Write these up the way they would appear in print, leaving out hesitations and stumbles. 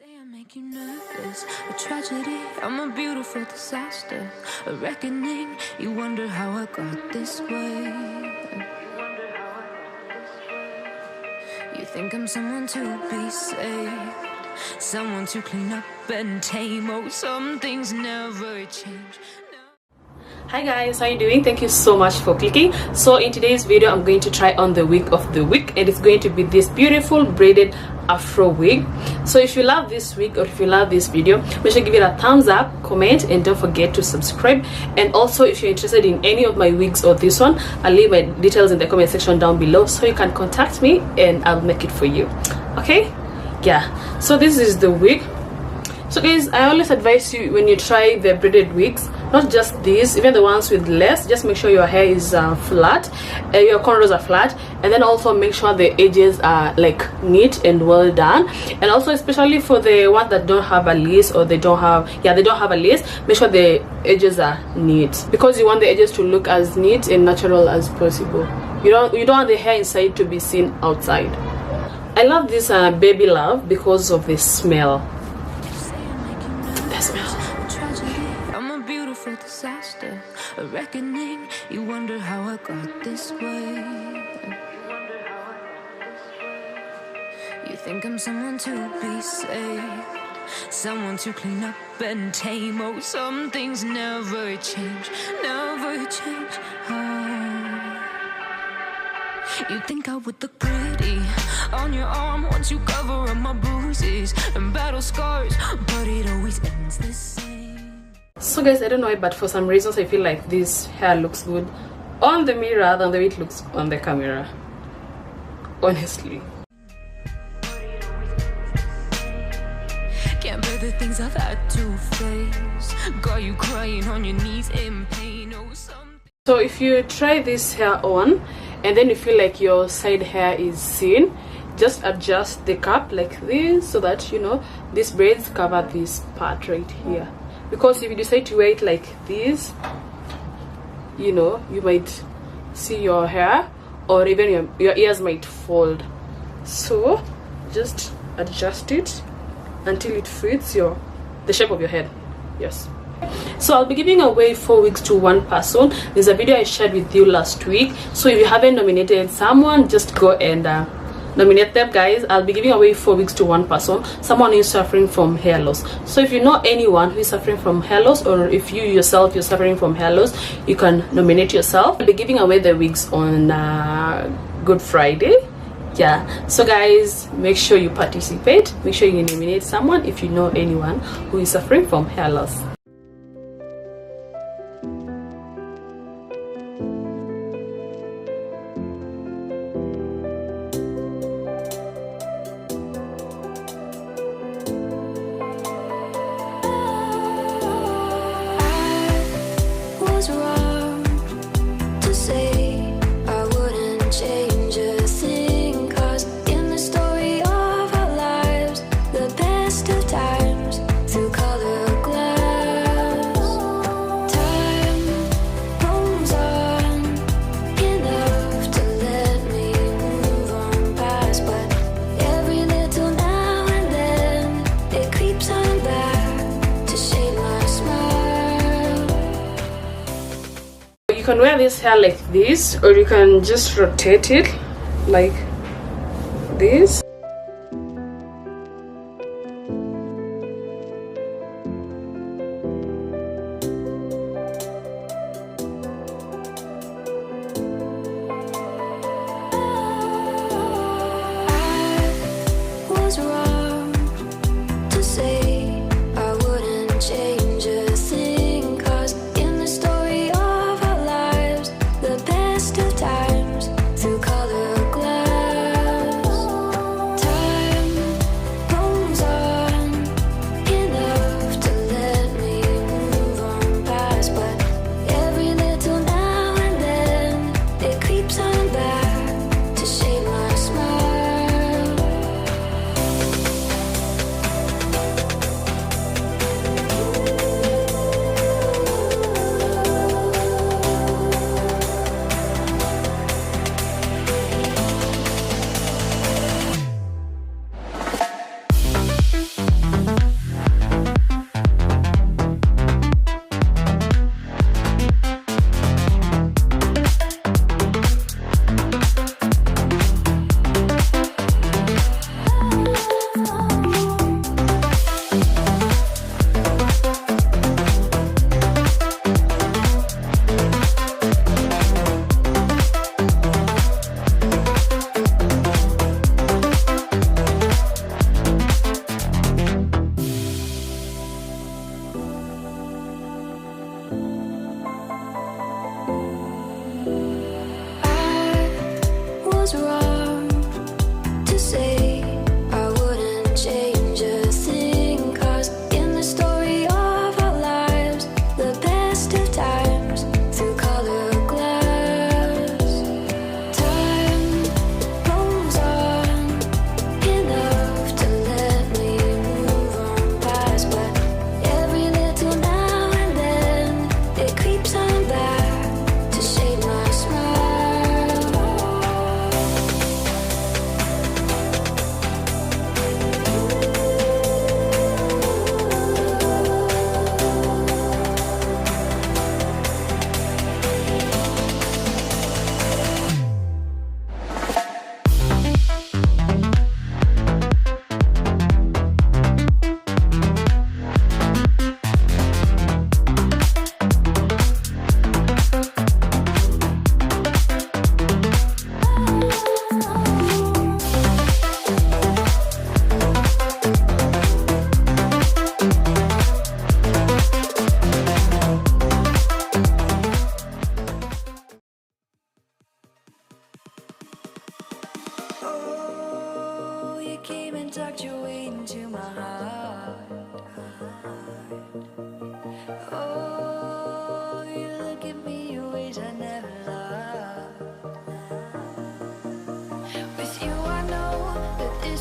Say I make you nervous, a tragedy, I'm a beautiful disaster, a reckoning, you wonder how I got this way. You think I'm someone to be saved, someone to clean up and tame. Oh, some things never change. Hi guys, how are you doing? Thank you so much for clicking. So in today's video I'm going to try on the wig of the week, and it's going to be this beautiful braided afro wig. So if you love this wig or if you love this video, make sure to give it a thumbs up, comment, and don't forget to subscribe. And also if you're interested in any of my wigs or this one, I'll leave my details in the comment section down below so you can contact me and I'll make it for you. Okay, yeah, so this is the wig. So guys, I always advise you when you try the braided wigs, not just these, even the ones with lace, just make sure your hair is flat, your cornrows are flat, and then also make sure the edges are like neat and well done. And also especially for the ones that don't have a lace, or they don't have a lace, make sure the edges are neat, because you want the edges to look as neat and natural as possible. You don't want the hair inside to be seen outside. I love this baby love because of the smell. Disaster, a reckoning, you wonder how I got this way. You think I'm someone to be saved, someone to clean up and tame. Oh, some things never change, never change. Oh. You think I would look pretty on your arm once you cover up my bruises and battle scars, but it always ends the same. So guys, I don't know why, but for some reasons I feel like this hair looks good on the mirror than the way it looks on the camera, honestly. Can't bear the things I've had to face, got you crying on your knees in pain. Oh, so if you try this hair on and then you feel like your side hair is seen, just adjust the cap like this so that, you know, these braids cover this part right here. Because if you decide to wear it like this, you know, you might see your hair, or even your ears might fold. So just adjust it until it fits the shape of your head. Yes. So I'll be giving away 4 wigs to one person. There's a video I shared with you last week, so if you haven't nominated someone, just go and nominate them, guys. I'll be giving away 4 wigs to one person, someone who is suffering from hair loss. So if you know anyone who is suffering from hair loss, or if you yourself you're suffering from hair loss, you can nominate yourself. I'll be giving away the wigs on Good Friday. Yeah, so guys, make sure you participate, make sure you nominate someone if you know anyone who is suffering from hair loss. You can wear this hair like this, or you can just rotate it like this.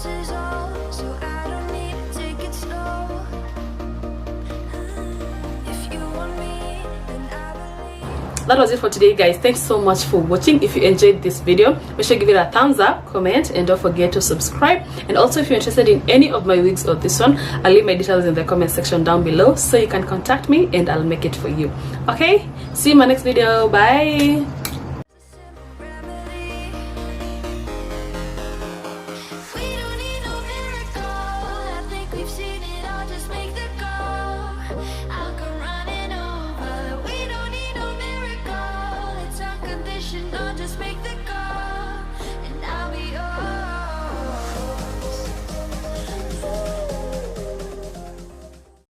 this is all, so I don't need to take it slow. If you want me, then I believe. That was it for today, guys. Thanks so much for watching. If you enjoyed this video, make sure to give it a thumbs up, comment, and don't forget to subscribe. And also, if you're interested in any of my wigs or this one, I'll leave my details in the comment section down below, so you can contact me and I'll make it for you. Okay, see you in my next video. Bye.